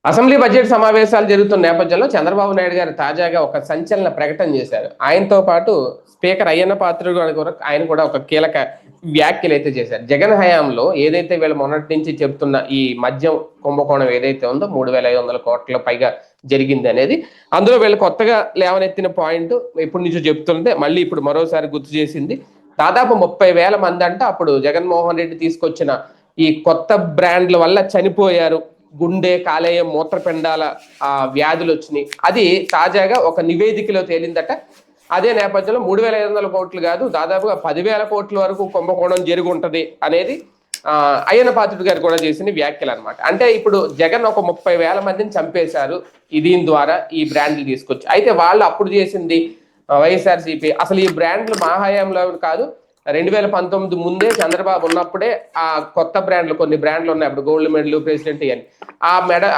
Assembly budget సమావేశాలు జరుగుతున్న నేపథ్యంలో చంద్రబాబు నాయుడు గారు తాజాగా ఒక సంచలన ప్రకటన చేశారు. ఆయనతో పాటు స్పీకర్ అయ్యన్న పాత్రుడు గారు కూడా ఆయన కూడా ఒక కీలక వ్యాఖ్యలు అయితే చేశారు. జగన్ హయాంలో ఏదైతే వీళ్ళు మొన్నటి నుంచి చెప్తున్న ఈ మద్యం కుంభకోణం ఏదైతే ఉందో 3,500 కోట్ల పైగా జరిగింది అనేది, అందులో వీళ్ళు కొత్తగా లేవనెత్తిన పాయింట్ ఎప్పటి నుంచో చెప్తుంటే మళ్ళీ ఇప్పుడు మరోసారి గుర్తు చేసింది. దాదాపు 30,000 మంది అంట అప్పుడు జగన్మోహన్ రెడ్డి తీసుకొచ్చిన ఈ కొత్త బ్రాండ్ల వల్ల చనిపోయారు, గుండె కాలేయం మూత్రపిండాల వ్యాధులు వచ్చినాయి. అది తాజాగా ఒక నివేదికలో తేలిందట. అదే నేపథ్యంలో 3,500 కోట్లు కాదు, దాదాపుగా 10,000 కోట్ల వరకు కుంభకోణం జరిగి ఉంటది అనేది అయ్యన్న పాత్రుడు గారు కూడా చేసిన వ్యాఖ్యలు అనమాట. అంటే ఇప్పుడు జగన్ ఒక 30,000 మందిని చంపేశారు దీని ద్వారా, ఈ బ్రాండ్లు తీసుకొచ్చి. అయితే వాళ్ళు అప్పుడు చేసింది వైఎస్ఆర్సీపీ అసలు ఈ బ్రాండ్లు మా హయాంలో కాదు, 2019 ముందే చంద్రబాబు ఉన్నప్పుడే ఆ కొత్త బ్రాండ్లు, కొన్ని బ్రాండ్లు ఉన్నాయి అప్పుడు, గోల్డ్ మెడల్, ప్రెసిడెంట్ అని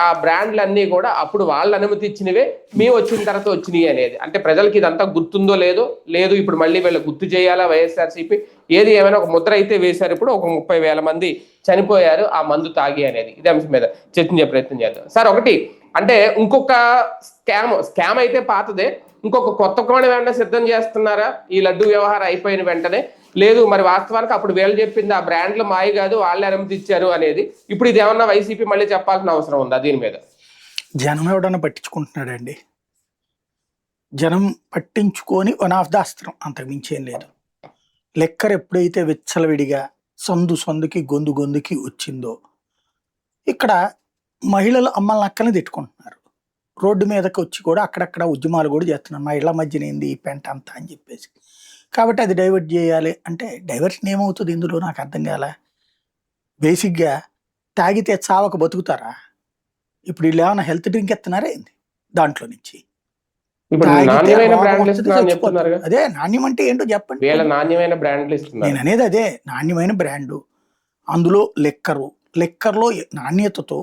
ఆ బ్రాండ్లు అన్నీ కూడా అప్పుడు వాళ్ళు అనుమతి ఇచ్చినవే, మేము వచ్చిన తర్వాత వచ్చినాయి అనేది. అంటే ప్రజలకి ఇదంతా గుర్తుందో లేదు ఇప్పుడు మళ్ళీ వీళ్ళు గుర్తు చేయాలా వైఎస్ఆర్సీపీ, ఏది ఏమైనా ఒక ముద్ర అయితే వేశారు. ఇప్పుడు ఒక 30,000 మంది చనిపోయారు ఆ మందు తాగి అనేది. ఇదే అంశం మీద చర్చించే ప్రయత్నం చేద్దాం. సార్, ఒకటి అంటే ఇంకొక స్కామ్ అయితే పాతదే, ఇంకొక కొత్త కోణం ఏమన్నా సిద్ధం చేస్తున్నారా ఈ లడ్డు వ్యవహారం అయిపోయిన వెంటనే? లేదు, మరి వాస్తవానికి అప్పుడు వీళ్ళు చెప్పింది ఆ బ్రాండ్లు మాయ కాదు, వాళ్ళే అనుమతి ఇచ్చారు అనేది. ఇప్పుడు ఇది ఏమన్నా వైసీపీ మళ్ళీ చెప్పాల్సిన అవసరం ఉందా దీని మీద? జనం ఎవడన్నా పట్టించుకుంటున్నాడండి? జనం పట్టించుకొని వన్ ఆఫ్ ద అస్త్రం, అంతకు మించేం లేదు. లెక్కర్ ఎప్పుడైతే విచ్చలవిడిగా సందుకి గొంతుకి వచ్చిందో, ఇక్కడ మహిళలు అమ్మల నక్కని తిట్టుకుంటున్నారు. రోడ్డు మీదకి వచ్చి కూడా అక్కడక్కడ ఉద్యమాలు కూడా చేస్తున్నారు, మా ఇళ్ల మధ్యన ఏంది ఈ పెంట అంతా అని చెప్పేసి. కాబట్టి అది డైవర్ట్ చేయాలి అంటే డైవర్షన్ ఏమవుతుంది ఇందులో నాకు అర్థం కాల. బేసిక్గా తాగితే చావక బతుకుతారా? ఇప్పుడు వీళ్ళు ఏమైనా హెల్త్ డ్రింక్ ఎత్తున్నారా ఏంది దాంట్లో నుంచి? అదే నాణ్యం అంటే ఏంటో చెప్పండి. నేను అనేది అదే, నాణ్యమైన బ్రాండు. అందులో లెక్కర్లో నాణ్యతతో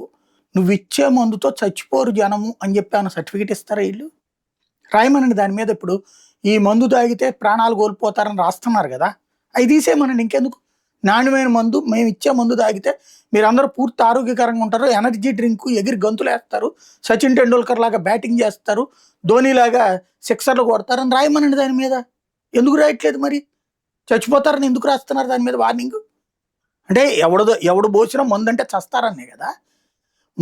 నువ్వు ఇచ్చే మందుతో చచ్చిపోరు జనము అని చెప్పి ఏమైనా సర్టిఫికేట్ ఇస్తారా వీళ్ళు? రాయమనండి దాని మీద. ఇప్పుడు ఈ మందు తాగితే ప్రాణాలు కోల్పోతారని రాస్తున్నారు కదా, అవి తీసేయమనండి. ఇంకెందుకు? నాణ్యమైన మందు, మేము ఇచ్చే మందు తాగితే మీరందరూ పూర్తి ఆరోగ్యకరంగా ఉంటారు, ఎనర్జీ డ్రింక్ ఎగిరి గంతులు వేస్తారు, సచిన్ టెండూల్కర్ లాగా బ్యాటింగ్ చేస్తారు, ధోనిలాగా సిక్సర్లు కొడతారని రాయమనండి దాని మీద. ఎందుకు రాయట్లేదు మరి? చచ్చిపోతారని ఎందుకు రాస్తున్నారు దాని మీద వార్నింగ్? అంటే ఎవడు పోసినా మందు అంటే చస్తారనే కదా.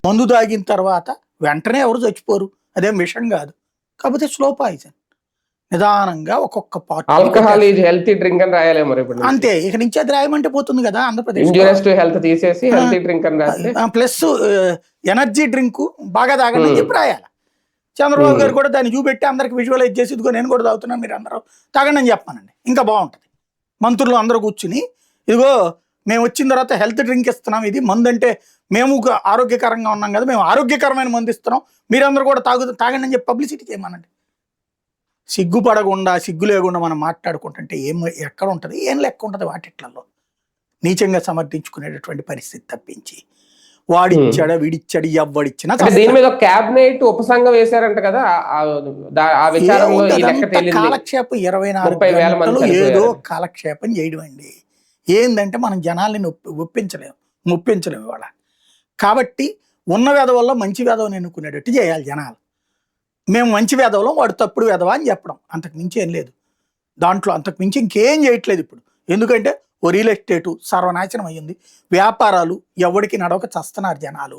మందు తాగిన తర్వాత వెంటనే ఎవరు చచ్చిపోరు, అదేం విషయం కాదు. కాకపోతే స్లో పాయిజన్, నిదానంగా ఒక్కొక్క part. Alcohol is healthy drink అని రాయాలి మరి అంతే. ఇక నుంచి అది రాయమంటే పోతుంది కదా ఆంధ్రప్రదేశ్. ప్లస్ ఎనర్జీ డ్రింక్ బాగా తాగండి అని చెప్పి రాయాలి. చంద్రబాబు గారు కూడా దాన్ని చూపెట్టి అందరికి విజువలైజ్ చేసి, ఇదిగో నేను కూడా తాగుతున్నాను, మీరు అందరూ తాగండి అని చెప్పానండి. ఇంకా బాగుంటుంది. మంత్రులు అందరూ కూర్చుని, ఇదిగో మేము వచ్చిన తర్వాత హెల్త్ డ్రింక్ ఇస్తున్నాం, ఇది మందు అంటే మేము ఆరోగ్యకరంగా ఉన్నాం కదా, మేము ఆరోగ్యకరమైన మందు ఇస్తున్నాం, మీరందరూ కూడా తాగండి అని చెప్పి పబ్లిసిటీ చేయమనండి. సిగ్గుపడకుండా, సిగ్గు లేకుండా మనం మాట్లాడుకుంటుంటే ఎక్కడ ఉంటుంది? ఏం లెక్క ఉంటుంది వాటిట్లలో? నీచంగా సమర్థించుకునేటటువంటి పరిస్థితి తప్పించి వాడిచ్చాడా వీడిచ్చాడు ఎవ్వడిచ్చినా. దీని మీద క్యాబినెట్ ఉపసంఘం వేశారంట కదా, కాలక్షేపం 24 గంటలు ఏదో కాలక్షేపం చేయడం అండి. ఏందంటే మనం జనాల్ని ఒప్పించలేము ఇవాళ. కాబట్టి ఉన్న వేదవల్ల మంచి వేదవని ఎన్నుకునేటట్టు చేయాలి జనాలు. మేము మంచి వేదవలో, వాడు తప్పుడు వేదవా అని చెప్పడం, అంతకు మించి ఏం లేదు దాంట్లో. అంతకు మించి ఇంకేం చేయట్లేదు ఇప్పుడు. ఎందుకంటే ఓ రియల్ ఎస్టేటు సర్వనాశనం అయ్యింది, వ్యాపారాలు ఎవరికి నడవక చస్తున్నారు జనాలు.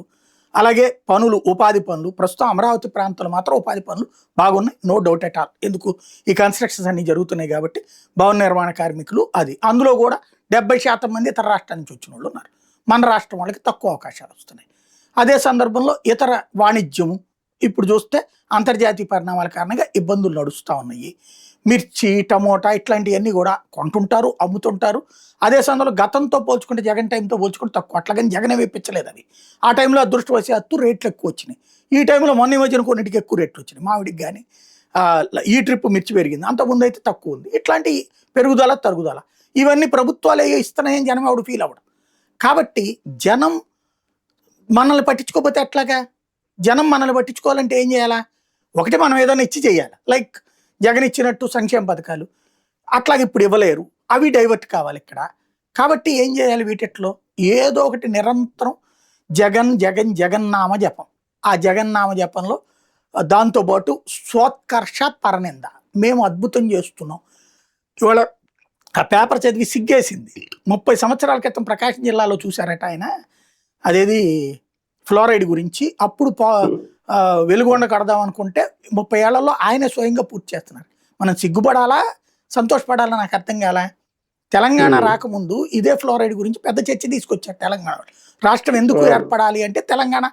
అలాగే పనులు, ఉపాధి పనులు, ప్రస్తుతం అమరావతి ప్రాంతంలో మాత్రం ఉపాధి పనులు బాగున్నాయి, నో డౌట్ ఎట్ ఆల్. ఎందుకు? ఈ కన్స్ట్రక్షన్స్ అన్ని జరుగుతున్నాయి కాబట్టి. భవన నిర్మాణ కార్మికులు అది, అందులో కూడా 70% మంది ఇతర రాష్ట్రాల నుంచి వచ్చిన వాళ్ళు ఉన్నారు. మన రాష్ట్రం వాళ్ళకి తక్కువ అవకాశాలు వస్తున్నాయి. అదే సందర్భంలో ఇతర వాణిజ్యము ఇప్పుడు చూస్తే అంతర్జాతీయ పరిణామాల కారణంగా ఇబ్బందులు నడుస్తూ ఉన్నాయి. మిర్చి, టమోటా ఇట్లాంటివన్నీ కూడా కొంటుంటారు, అమ్ముతుంటారు. అదే సమయంలో గతంతో పోల్చుకుంటే, జగన్ టైంతో పోల్చుకుంటే తక్కువ. అట్లాగని జగనే వేయించలేదు అవి. ఆ టైంలో అదృష్టవశాత్తు రేట్లు ఎక్కువ వచ్చినాయి. ఈ టైంలో మొన్న మధ్యన కొన్నిటికి ఎక్కువ రేట్లు వచ్చినాయి. మామిడికి కానీ ఈ ట్రిప్ మిర్చి పెరిగింది, అంతకుముందు అయితే తక్కువ ఉంది. ఇట్లాంటి పెరుగుదల తరుగుదల ఇవన్నీ ప్రభుత్వాలే ఇస్తున్నాయని జనం ఎవడు ఫీల్ అవ్వడం. కాబట్టి జనం మనల్ని పట్టించుకోకపోతే ఎట్లాగా? జనం మనల్ని పట్టించుకోవాలంటే ఏం చేయాలా? ఒకటి, మనం ఏదైనా ఇచ్చి చేయాలి. లైక్ జగన్ ఇచ్చినట్టు సంక్షేమ పథకాలు అట్లాగే ఇప్పుడు ఇవ్వలేరు, అవి డైవర్ట్ కావాలి ఇక్కడ. కాబట్టి ఏం చేయాలి? వీటిలో ఏదో ఒకటి నిరంతరం జగన్ జగన్ జగన్నామ జపం, ఆ జగన్నామ జపంలో దాంతోపాటు స్వోత్కర్ష పరనింద మేము అద్భుతం చేస్తున్నాం. ఇవాళ ఆ పేపర్ చదివి సిగ్గేసింది. 30 సంవత్సరాల క్రితం ప్రకాశం జిల్లాలో చూశారట ఆయన, అదేది ఫ్లోరైడ్ గురించి. అప్పుడు వెలుగొండ కడదాం అనుకుంటే 30 ఏళ్లలో ఆయనే స్వయంగా పూర్తి చేస్తున్నారు. మనం సిగ్గుపడాలా సంతోషపడాలా నాకు అర్థం కాల. తెలంగాణ రాకముందు ఇదే ఫ్లోరైడ్ గురించి పెద్ద చర్చ తీసుకొచ్చారు తెలంగాణ. రాష్ట్రం ఎందుకు ఏర్పడాలి అంటే తెలంగాణ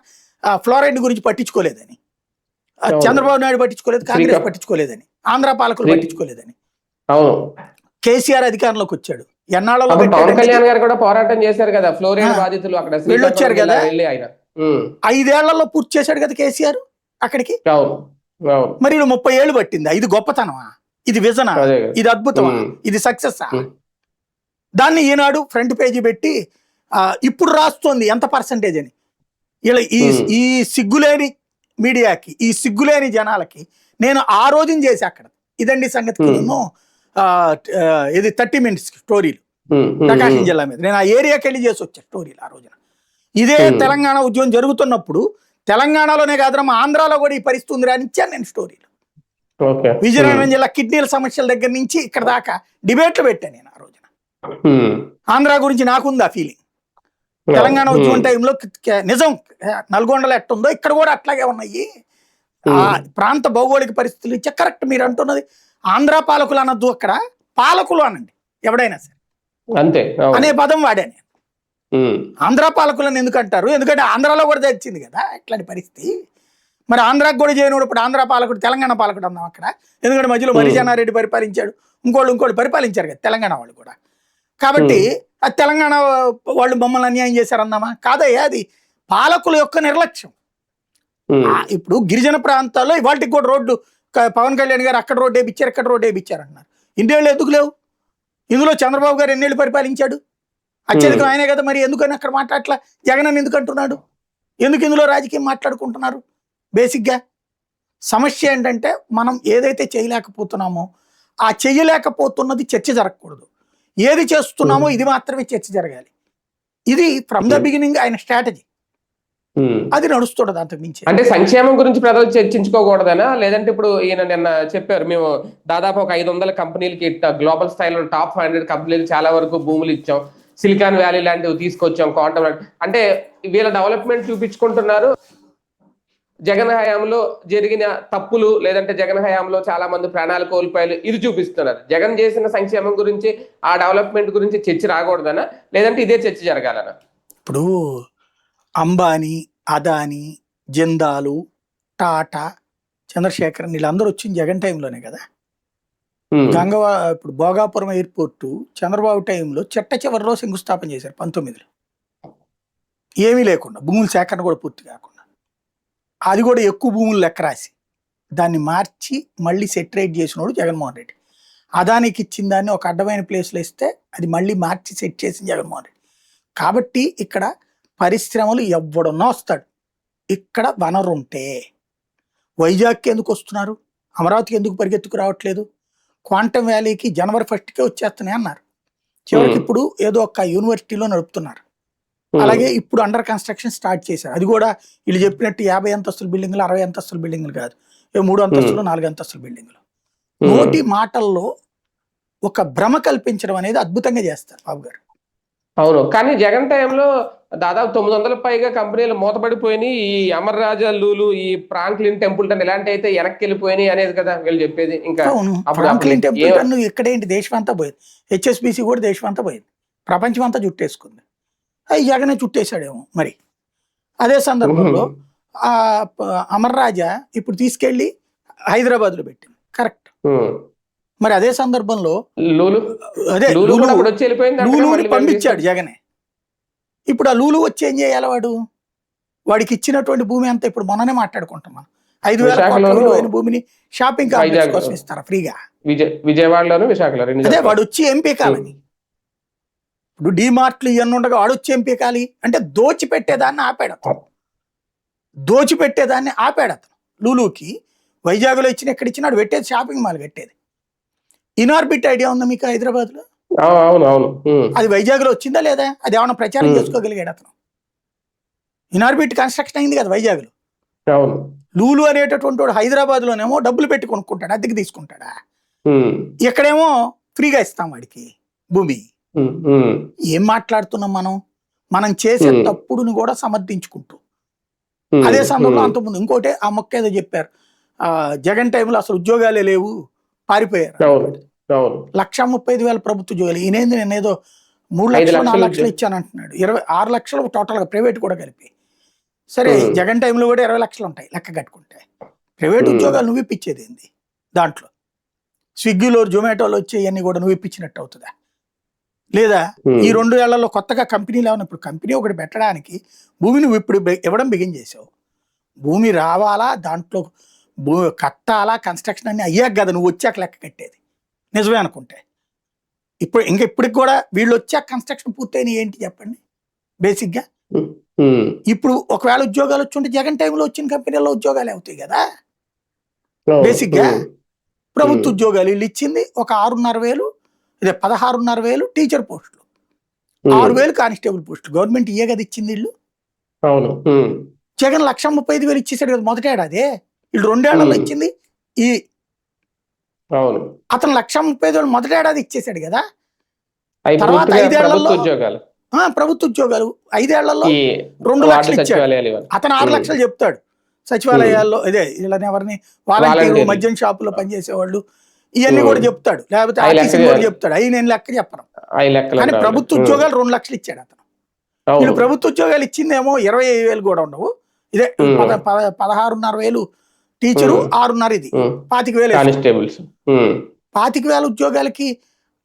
ఫ్లోరైడ్ గురించి పట్టించుకోలేదని, చంద్రబాబు నాయుడు పట్టించుకోలేదు, కాంగ్రెస్ పట్టించుకోలేదని, ఆంధ్ర పాలకులు పట్టించుకోలేదని. కేసీఆర్ అధికారంలోకి వచ్చాడు. ఎన్నాళ్ళలో పవన్ కళ్యాణ్ గారు కూడా పోరాటం చేశారు కదా, ఫ్లోరైడ్ బాధితులు అక్కడ వెళ్ళొచ్చారు కదా, 5 ఏళ్లలో పూర్తి చేశాడు కదా కేసీఆర్ అక్కడికి. మరి 30 ఏళ్ళు పట్టిందా? ఇది గొప్పతనమా? ఇది విజనా? ఇది అద్భుతమా? ఇది సక్సెస్? దాన్ని ఈనాడు ఫ్రంట్ పేజీ పెట్టి ఇప్పుడు రాస్తోంది ఎంత పర్సంటేజ్ అని. ఇలా ఈ సిగ్గులేని మీడియాకి, ఈ సిగ్గులేని జనాలకి నేను ఆ రోజున చేసి అక్కడ ఇదండి సంగతి. ఇది 30 minutes స్టోరీలు ప్రకాశం జిల్లా మీద. నేను ఆ ఏరియాకి వెళ్ళి చేసి వచ్చా స్టోరీలు ఆ రోజున. ఇదే తెలంగాణ ఉద్యమం జరుగుతున్నప్పుడు తెలంగాణలోనే కాదురా మా ఆంధ్రాలో కూడా ఈ పరిస్థితి ఉంది అని ఇచ్చాను నేను స్టోరీలు. విజయనగరం జిల్లా కిడ్నీల సమస్యల దగ్గర నుంచి ఇక్కడ దాకా డిబేట్లు పెట్టాను నేను ఆ రోజున. ఆంధ్ర గురించి నాకుంది ఆ ఫీలింగ్. తెలంగాణ ఉద్యమం టైంలో నిజం నల్గొండలో ఎట్టుందో ఇక్కడ కూడా అట్లాగే ఉన్నాయి. ఆ ప్రాంత భౌగోళిక పరిస్థితులు ఇచ్చే కరెక్ట్ మీరు అంటున్నది. ఆంధ్ర పాలకులు అనొద్దు, అక్కడ పాలకులు అనండి ఎవడైనా సరే అంతే అనే పదం వాడాను. ఆంధ్ర పాలకులను ఎందుకు అంటారు? ఎందుకంటే ఆంధ్రాలో కూడా తెచ్చింది కదా ఇట్లాంటి పరిస్థితి. మరి ఆంధ్రాకి కూడా చేయనప్పుడు ఇప్పుడు ఆంధ్ర పాలకుడు తెలంగాణ పాలకుడు అందాం అక్కడ. ఎందుకంటే మధ్యలో మరిజానారెడ్డి పరిపాలించాడు, ఇంకోళ్ళు పరిపాలించారు కదా తెలంగాణ వాళ్ళు కూడా. కాబట్టి అది తెలంగాణ వాళ్ళు మమ్మల్ని అన్యాయం చేశారు అందామా? కాదయ్యా, అది పాలకుల యొక్క నిర్లక్ష్యం. ఇప్పుడు గిరిజన ప్రాంతాల్లో ఇవాళకి కూడా రోడ్డు పవన్ కళ్యాణ్ గారు అక్కడ రోడ్డు వేయించారు, ఇక్కడ రోడ్డు వేయించారు అంటున్నారు. ఇన్నేళ్ళు ఎందుకు లేవు? ఇందులో చంద్రబాబు గారు ఎన్నేళ్ళు పరిపాలించాడు? అత్యధికం ఆయనే కదా. మరి ఎందుకని అక్కడ మాట్లాడట్లా? జగన్ అని ఎందుకు అంటున్నాడు? ఎందుకు ఇందులో రాజకీయం మాట్లాడుకుంటున్నారు? బేసిక్గా సమస్య ఏంటంటే మనం ఏదైతే చేయలేకపోతున్నామో ఆ చెయ్యలేకపోతున్నది చర్చ జరగకూడదు. ఏది చేస్తున్నామో ఇది మాత్రమే చర్చ జరగాలి. ఇది ఫ్రమ్ ద బిగినింగ్ ఆయన స్ట్రాటజీ. అది నడుస్తుండదు అంతకు మించి. అంటే సంక్షేమం గురించి ప్రజలు చర్చించుకోకూడదనా? లేదంటే ఇప్పుడు ఈయన నిన్న చెప్పారు మేము దాదాపు ఒక 500 కంపెనీలకి గ్లోబల్ స్థాయిలో టాప్ 100 కంపెనీలు చాలా వరకు భూములు ఇచ్చాం, సిలికాన్ వ్యాలీ లాంటివి తీసుకొచ్చాం, క్వాంటమ్ అంటే వీళ్ళ డెవలప్మెంట్ చూపించుకుంటున్నారు. జగన్ హయాంలో జరిగిన తప్పులు లేదంటే జగన్ హయాంలో చాలా మంది ప్రాణాలు కోల్పోయారు ఇది చూపిస్తున్నారు. జగన్ చేసిన సంక్షేమం గురించి ఆ డెవలప్మెంట్ గురించి చర్చ రాకూడదనా? లేదంటే ఇదే చర్చ జరగాలనా? ఇప్పుడు అంబానీ, అదానీ, జిందాలు, టాటా, చంద్రశేఖరన్ వీళ్ళందరూ వచ్చింది జగన్ టైంలోనే కదా. ఇప్పుడు భోగాపురం ఎయిర్పోర్టు చంద్రబాబు టైంలో చివరిలో శంకుస్థాపన చేశారు 19లో. ఏమీ లేకుండా భూముల సేకరణ కూడా పూర్తి కాకుండా, అది కూడా ఎక్కువ భూములు లెక్క రాసి దాన్ని మార్చి మళ్ళీ సెటరేట్ చేసినోడు జగన్మోహన్ రెడ్డి. అదానికి ఇచ్చిన దాన్ని ఒక అడ్డమైన ప్లేస్లో ఇస్తే అది మళ్ళీ మార్చి సెట్ చేసింది జగన్మోహన్ రెడ్డి. కాబట్టి ఇక్కడ పరిశ్రమలు ఎవడున్నా వస్తాడు. ఇక్కడ వనరు ఉంటే వైజాగ్కి ఎందుకు వస్తున్నారు? అమరావతికి ఎందుకు పరిగెత్తుకు రావట్లేదు? క్వాంటమ్ వ్యాలీకి January 1st వచ్చేస్తున్నాయి అన్నారు. చివరికి ఇప్పుడు ఏదో ఒక యూనివర్సిటీలో నడుపుతున్నారు. అలాగే ఇప్పుడు అండర్ కన్స్ట్రక్షన్ స్టార్ట్ చేశారు. అది కూడా వీళ్ళు చెప్పినట్టు 50 అంతస్తుల బిల్డింగ్లు, 60 అంతస్తుల బిల్డింగ్లు కాదు, 3 అంతస్తులు 4 అంతస్తుల బిల్డింగ్లు. నోటి మాటల్లో ఒక భ్రమ కల్పించడం అనేది అద్భుతంగా చేస్తారు బాబు గారు. అవును, కానీ జగన్ టైంలో దాదాపు 900 పైగా కంపెనీలు మూతపడిపోయినాయి. ఈ అమర్ రాజా లూలు, ఈ ఫ్రాంక్లిన్ టెంపుల్టన్ ఇలాంటి అయితే వెనక్కి వెళ్ళిపోయినాయి అనేది కదా వీళ్ళు చెప్పేది. ఇంకా ఫ్రాంక్లిన్ టెంపుల్టన్ ఇక్కడేంటి దేశం అంతా పోయింది. HSBC కూడా దేశం అంతా పోయింది, ప్రపంచం అంతా చుట్టేసుకుంది. అవి జగనే చుట్టేశాడేమో మరి. అదే సందర్భంలో అమర్ రాజా ఇప్పుడు తీసుకెళ్లి హైదరాబాద్లో పెట్టింది కరెక్ట్. మరి అదే సందర్భంలో అదే లూలుని పంపించాడు జగనే. ఇప్పుడు ఆ లూలు వచ్చి ఏం చేయాలి? వాడికి ఇచ్చినటువంటి భూమి అంతా ఇప్పుడు మొన్ననే మాట్లాడుకుంటున్నాం, 5,000 కోట్ల భూమిని షాపింగ్ కాంప్లెక్స్ కోసం ఇస్తారా ఫ్రీగా? విజయవాడలోను విశాఖలో. అదే వాడు వచ్చి ఎంపీ కాలని. ఇప్పుడు డిమార్ట్లు ఇవన్నీ ఉండగా వాడు వచ్చి ఎంపీ కాలి అంటే దోచిపెట్టేదాన్ని ఆపాడు అతను. లూలుకి వైజాగ్లో ఇచ్చిన ఎక్కడ ఇచ్చినాడు పెట్టేది షాపింగ్ మాల్ పెట్టేది. ఇనార్బిట్ ఐడియా ఉందా మీకు హైదరాబాద్లో? అది వైజాగ్లో వచ్చిందా లేదా? అది ఏమన్నా ప్రచారం చేసుకోగలిగాడు అతను? ఇనార్బిట్ కన్స్ట్రక్షన్ అయింది కదా వైజాగ్లో. అవును. లూలు అనేటటువంటి వాడు హైదరాబాద్ లోనేమో డబ్బులు పెట్టి కొనుక్కుంటాడు, అద్దెకి తీసుకుంటాడా? ఉమ్, ఇక్కడేమో ఫ్రీగా ఇస్తాం వాడికి భూమి. ఉమ్, ఏం మాట్లాడుతున్నాం మనం? మనం చేసే ఉమ్, తప్పుడుని కూడా సమర్థించుకుంటూ, ఉమ్, అదే సందర్భంలో ఉమ్, అంతకుముందు ఇంకోటి ఆ మొక్క ఏదో చెప్పారు, జగన్ టైంలో అసలు ఉద్యోగాలే లేవు, పారిపోయారు అవును. అన్నట్టు. అవును. 1,35,000 ప్రభుత్వ ఉద్యోగాలు. ఈయనేంది నేను ఏదో 3 5 లక్షలు 4 లక్షలు లక్షలు ఇచ్చాను అంటున్నాడు. 26 లక్షలు టోటల్గా ప్రైవేట్ కూడా కలిపి. సరే, ఉమ్, జగన్ టైంలో కూడా 20 లక్షలు ఉంటాయి లెక్క కట్టుకుంటే. ప్రైవేట్ ఉమ్, ఉద్యోగాలు నువ్వు ఇప్పించేది ఏంది దాంట్లో? స్విగ్గీలో జొమాటోలో వచ్చేవన్నీ కూడా నువ్వు ఇప్పించినట్టు అవుతుందా? లేదా ఈ ఉమ్, 2 ఏళ్లలో కొత్తగా కంపెనీలు ఏమన్నా? ఇప్పుడు కంపెనీ ఒకటి పెట్టడానికి భూమి నువ్వు ఇప్పుడు ఇవ్వడం బిగిన్ చేసావు. భూమి రావాలా, దాంట్లో భూ కట్టాలా, కన్స్ట్రక్షన్ అన్ని అయ్యాక కదా నువ్వు వచ్చాక లెక్క కట్టేది, నిజమే అనుకుంటే. ఇప్పటికి కూడా వీళ్ళు వచ్చాక కన్స్ట్రక్షన్ పూర్తయిన ఏంటి చెప్పండి బేసిక్గా. ఉమ్, ఉమ్, ఇప్పుడు ఒకవేళ ఉద్యోగాలు వచ్చి ఉంటే జగన్ టైంలో వచ్చిన కంపెనీల్లో ఉద్యోగాలు అవుతాయి కదా అవును. బేసిక్గా. ఉమ్, ఉమ్, ప్రభుత్వ ఉద్యోగాలు వీళ్ళు ఇచ్చింది ఒక 6,500, ఇదే 16,500 టీచర్ పోస్టులు, ఉమ్, 6,000 కానిస్టేబుల్ పోస్టులు. గవర్నమెంట్ ఇయే కదా ఇచ్చింది వీళ్ళు. అవును. ఉమ్, జగన్ 1,35,000 ఇచ్చేసాడు కదా మొదటేడాది. వీళ్ళు 2 ఏళ్లలో ఉమ్, ఇచ్చింది ఈ అవును. అతను 1,35,000 మొదటేడాది ఇచ్చేసాడు కదా. అవి తర్వాత పూర్తిగా 5 ఏళ్లలో ప్రభుత్వ ఉద్యోగాలు. ప్రభుత్వ ఉద్యోగాలు 5 ఏళ్లలో ఈ 2 వార్డు లక్షలు ఇచ్చాడు. సచివాలయాలు ఇవన్నీ. అతను 6 ఉమ్, లక్షలు చెప్తాడు. ఉమ్, సచివాలయాల్లో ఇదే వీళ్ళని ఎవరిని, వాలంటీరు, వాలంటీర్లు. మద్యం షాపులో పనిచేసేవాళ్ళు, ఇవన్నీ కూడా ఉమ్, చెప్తాడు. లేకపోతే అవి ఆర్టీసీని కూడా లెక్క చెప్తాడు. అవి నేను లెక్క చెప్పను. అవి లెక్కలకు కానీ రావాలి. ప్రభుత్వ ఉమ్, ఉద్యోగాలు 2 లక్షలు ఇచ్చాడు అతను. వీళ్ళు అవును. ప్రభుత్వ ఉద్యోగాలు ఇచ్చిందేమో 25,000 కూడా ఉండవు. ఇదే ఉమ్, 16,500 టీచరు, ఉమ్, 6,500 ఇది ఉమ్, 25,000 వేసుకో. కానిస్టేబుల్స్. ఉమ్, 25,000 ఉద్యోగాలకి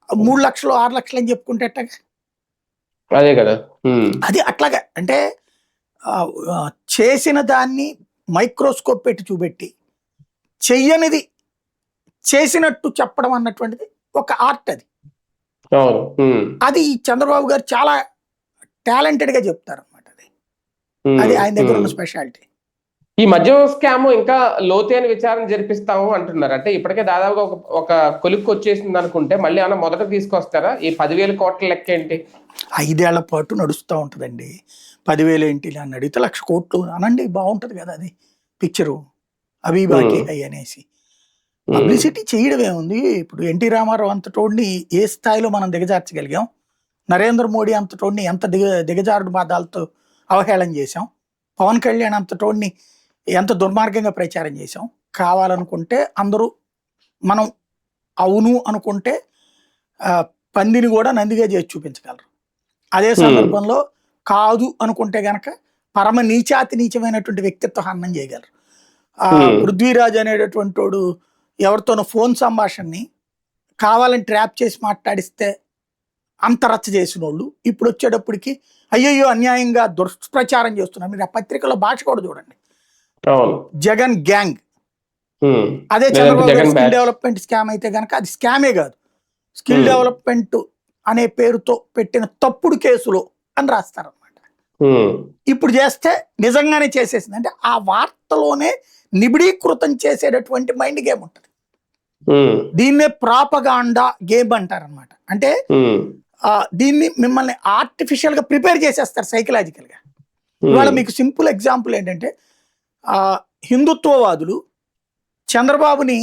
3 లక్షలు 6 లక్షలు అని చెప్పుకుంటే ఎట్టగా? అదే కదా. ఉమ్, అది అట్లాగా అంటే ఆ, ఆ, చేసిన దాన్ని మైక్రోస్కోప్ పెట్టి చూపెట్టి చెయ్యనిది చేసినట్టు చెప్పడం అన్నటువంటిది ఒక ఆర్ట్. అది అవును. ఉమ్, అది చంద్రబాబు గారు చాలా టాలెంటెడ్ గా చెప్తారు అనమాట. అది ఉమ్, అది ఆయన దగ్గర ఉమ్. ఉన్న స్పెషాలిటీ. ఈ మద్యం స్కామ్ ఇంకా లోతైన విచారణ జరిపిస్తాము అంటున్నారు. అంటే ఇప్పటికే దాదాపుగా ఒక కొలిక్కి వచ్చేసింది అనుకుంటే మళ్ళీ ఏమన్నా మొదట తీసుకొస్తారా? ఈ 10,000 కోట్ల లెక్క ఏంటి? 5 ఏళ్ల పాటు నడుస్తూ ఉంటుందండి. 10,000 ఏంటి అని అడిగితే 1,00,000 కోట్లు అనండి, బాగుంటది కదా అది పిక్చరు. అవి బాకీ ఉమ్, అయ్యి అనేసి ఉమ్, పబ్లిసిటీ చేయడమే ఉంది. ఇప్పుడు ఎన్టీ రామారావు అంతటోడిని ఏ స్థాయిలో మనం దిగజార్చగలిగాం, నరేంద్ర మోడీ అంతటోడిని ఎంత దిగజారుడు పాదాలతో అవహేళన చేశాం, పవన్ కళ్యాణ్ అంతటోడిని ఎంత దుర్మార్గంగా ప్రచారం చేశాం. కావాలనుకుంటే అందరూ మనం అవును అనుకుంటే ఆ, పందిని కూడా నందిగా చేసి చూపించగలరు. అదే ఉమ్, సందర్భంలో కాదు అనుకుంటే గనక పరమ నీచాతి నీచమైనటువంటి వ్యక్తిత్వ హననం చేయగలరు. ఉమ్, పృథ్వీరాజ్ అనేటటువంటి వాడు ఎవరితోనో ఫోన్ సంభాషణని కావాలని ట్రాప్ చేసి మాట్లాడిస్తే అంత రచ్చ చేసిన వాళ్ళు ఇప్పుడు వచ్చేటప్పటికి అయ్యయ్యో అన్యాయంగా దుష్ప్రచారం చేస్తున్నారు. మీరు ఆ పత్రికలో భాష కూడా చూడండి. అవును. జగన్ గ్యాంగ్. ఉమ్, అదే లేదంటే చంద్రబాబు గారి Jagan skill batch. Development scam అయితే గనక అది స్కామే కాదు, స్కిల్ ఉమ్, డెవలప్మెంట్ అనే పేరుతో పెట్టిన తప్పుడు కేసులో అని రాస్తారన్నమాట. ఉమ్, ఇప్పుడు చేస్తే నిజంగానే చేసేసింది అంటే ఆ వార్తలోనే నిబిడీకృతం చేసేటటువంటి మైండ్ గేమ్ ఉంటుంది. ఉమ్, దీన్నే ప్రాపగాండా గేమ్ అంటారనమాట. అంటే ఉమ్, దీన్ని మిమ్మల్ని ఆర్టిఫిషియల్ గా ప్రిపేర్ చేసేస్తారు సైకలాజికల్ గా. ఇవాళ ఉమ్, మీకు సింపుల్ ఎగ్జాంపుల్ ఏంటంటే ఆ హిందుత్వవాదులు చంద్రబాబుని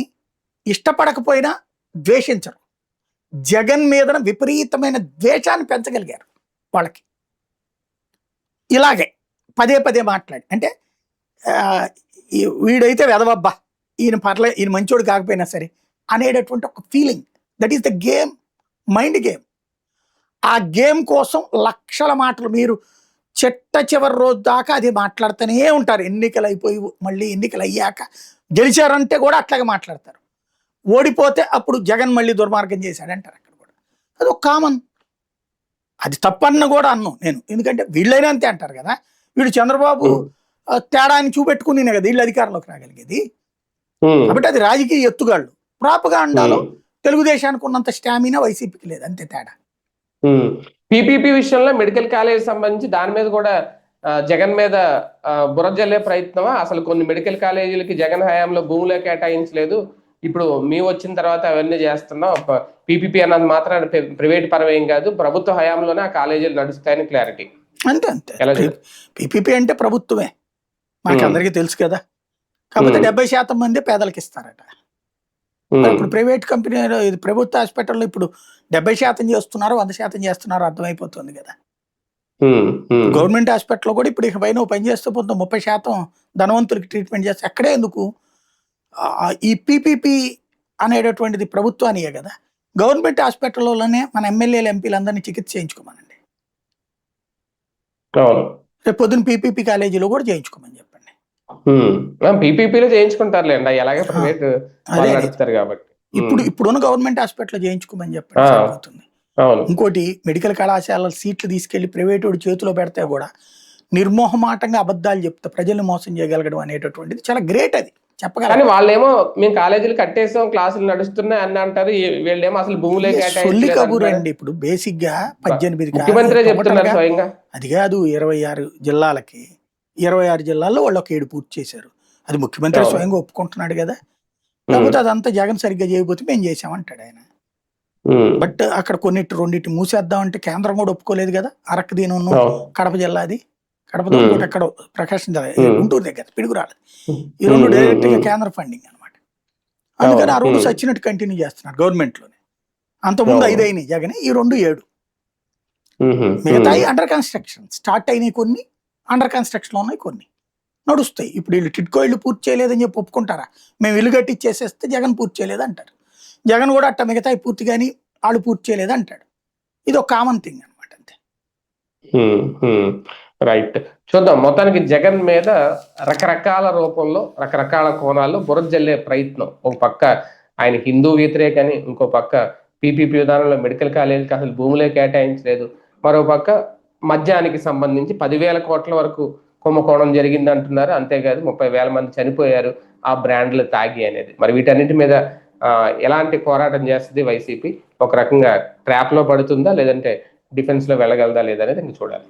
ఇష్టపడకపోయినా ద్వేషించరు. జగన్ మీద విపరీతమైన ద్వేషాన్ని పెంచగలిగారు వాళ్ళకి. ఇలాగే పదే పదే మాట్లాడి అంటే ఆ, వీడైతే వెదవబ్బా, ఈయన పర్లే, ఈయన మంచోడు కాకపోయినా సరే అనేటటువంటి ఒక feeling. That is the game, mind game. ఆ గేమ్ కోసం లక్షల మాటలు మీరు చిట్ట చివరి రోజు దాకా అది మాట్లాడుతూనే ఉంటారు. ఎన్నికలు అయిపోయి మళ్ళీ ఎన్నికలు అయ్యాక గెలిచారంటే కూడా అట్లాగే మాట్లాడతారు. ఓడిపోతే అప్పుడు జగన్ మళ్ళీ దుర్మార్గం చేశాడంటారు అక్కడ కూడా. అది ఒక కామన్. అది తప్పన్న కూడా అన్నాను నేను, ఎందుకంటే వీళ్ళైనా అంతే అంటారు కదా. వీడు చంద్రబాబు ఉమ్, తేడాన్ని చూపెట్టుకుని కదా వీళ్ళు అధికారంలోకి రాగలిగేది. ఉమ్, కాబట్టి అది రాజకీయ ఎత్తుగాళ్ళు. ప్రాపగాండాలో ఉమ్, తెలుగుదేశానికి ఉన్నంత స్టామినా వైసీపీకి లేదు, అంతే తేడా. పీపీపీ విషయంలో మెడికల్ కాలేజ్ సంబంధించి దాని మీద కూడా జగన్ మీద బురద జల్లే ప్రయత్నమా? అసలు కొన్ని మెడికల్ కాలేజీలకి జగన్ హయాంలో భూములే కేటాయించలేదు, ఇప్పుడు మేము వచ్చిన తర్వాత అవన్నీ చేస్తున్నాం, పీపీపీ అన్నది మాత్రం ప్రైవేట్ పరమేం కాదు, ప్రభుత్వ హయాంలోనే ఆ కాలేజీలు నడుస్తాయని క్లారిటీ. అంతే అంతే. ఎలా చూడు. పీపీపీ అంటే ప్రభుత్వమే. మనకందరికీ తెలుసు కదా. కాకపోతే 70% మంది పేదలకు ఇస్తారట. ఇప్పుడు ప్రైవేట్ కంపెనీ, ఇది ప్రభుత్వ హాస్పిటల్లో ఇప్పుడు 70% చేస్తున్నారు, 100% చేస్తున్నారు అర్థమైపోతుంది కదా. గవర్నమెంట్ హాస్పిటల్లో కూడా ఇప్పుడు ఇక పైన పని చేస్తూ పోతాం 30% ధనవంతులకి ట్రీట్మెంట్ చేస్తే అక్కడే ఎందుకు ఈ పీపీపీ అనేటటువంటిది ప్రభుత్వానియే కదా. గవర్నమెంట్ హాస్పిటల్లోనే మన ఎమ్మెల్యేలు ఎంపీలు అందరినీ చికిత్స చేయించుకోమనండి. రేపు పొద్దున్న పీపీపీ కాలేజీలో కూడా చేయించుకోమని చెప్పండి. పీపీపీలో చేయించుకుంటారులేండి, అలాగే ప్రైవేట్ నడుపుతారు కాబట్టి. ఇప్పుడున్న గవర్నమెంట్ హాస్పిటల్ చేయించుకోమని చెప్పండి, సరిపోతుంది. ఇంకోటి, మెడికల్ కళాశాలల సీట్లు తీసుకెళ్లి ప్రైవేట్ వాడి చేతిలో పెడితే కూడా నిర్మోహమాటంగా అబద్ధాలు చెప్తే ప్రజల్ని మోసం చేయగలగడం అనేటటువంటిది చాలా గ్రేట్. అది చెప్పగలరు. వాళ్ళేమో మేము కాలేజీలు కట్టేసాం, క్లాసులు నడుస్తున్నాయి అని అంటారు. వీళ్ళేమో అసలు భూములే సొల్లి కబురు అండి. ఇప్పుడు బేసిక్ గా 18 ముఖ్యమంత్రి చెప్తున్నారు స్వయంగా. అది కాదు, 26 జిల్లాలకి 26 జిల్లాల్లో వాళ్ళు ఒక 7 పూర్తి చేశారు. అది ముఖ్యమంత్రి స్వయంగా ఒప్పుకుంటున్నాడు కదా. కాకపోతే అదంతా జగన్ సరిగ్గా చేయబోతే మేము చేసామంటాడు ఆయన. బట్ అక్కడ రెండింటి మూసేద్దామంటే కేంద్రం కూడా ఒప్పుకోలేదు కదా. అరకు దీని కడప జిల్లాది, కడపతో అక్కడ ప్రకాశం జిల్లా, గుంటూరు దగ్గర పిడుగురాలి, ఈ రెండు డైరెక్ట్ గా కేంద్ర ఫండింగ్ అనమాట. అందుకని ఆ రూల్స్ వచ్చినట్టు కంటిన్యూ చేస్తున్నారు గవర్నమెంట్ లోనే. అంతకుముందు 5 అయినాయి జగన్, ఈ 2 7. మిగతాయి అండర్ కన్స్ట్రక్షన్, స్టార్ట్ అయినాయి కొన్ని, అండర్ కన్స్ట్రక్షన్ లో ఉన్నాయి కొన్ని, నడుస్తాయి. ఇప్పుడు వీళ్ళు టిట్కో ఇల్లు పూర్తి చేయలేదని చెప్పి ఒప్పుకుంటారా? మేము ఇల్లు కట్టి ఇచ్చేసేస్తే జగన్ పూర్తి చేయలేదు అంటారు. జగన్ కూడా అట్ట మిగతాయి పూర్తి కానీ వాళ్ళు పూర్తి చేయలేదు అంటాడు. ఇది ఒక కామన్ థింగ్ అనమాట, అంతే. రైట్, చూద్దాం. మొత్తానికి జగన్ మీద రకరకాల రూపంలో రకరకాల కోణాల్లో బురద జల్లే ప్రయత్నం. ఒక పక్క ఆయన హిందూ వ్యతిరేకని, ఇంకో పక్క పీపీపీ విధానంలో మెడికల్ కాలేజీకి అసలు భూములే కేటాయించలేదు, మరో పక్క మద్యానికి సంబంధించి 10,000 కోట్ల వరకు కుంభకోణం జరిగింది అంటున్నారు. అంతేకాదు 30,000 మంది చనిపోయారు ఆ బ్రాండ్లు తాగి అనేది. మరి వీటన్నిటి మీద ఎలాంటి పోరాటం చేస్తుంది వైసీపీ? ఒక రకంగా ట్రాప్ లో పడుతుందా, లేదంటే డిఫెన్స్ లో వెళ్ళగలదా లేదనేది ఇంక చూడాలి.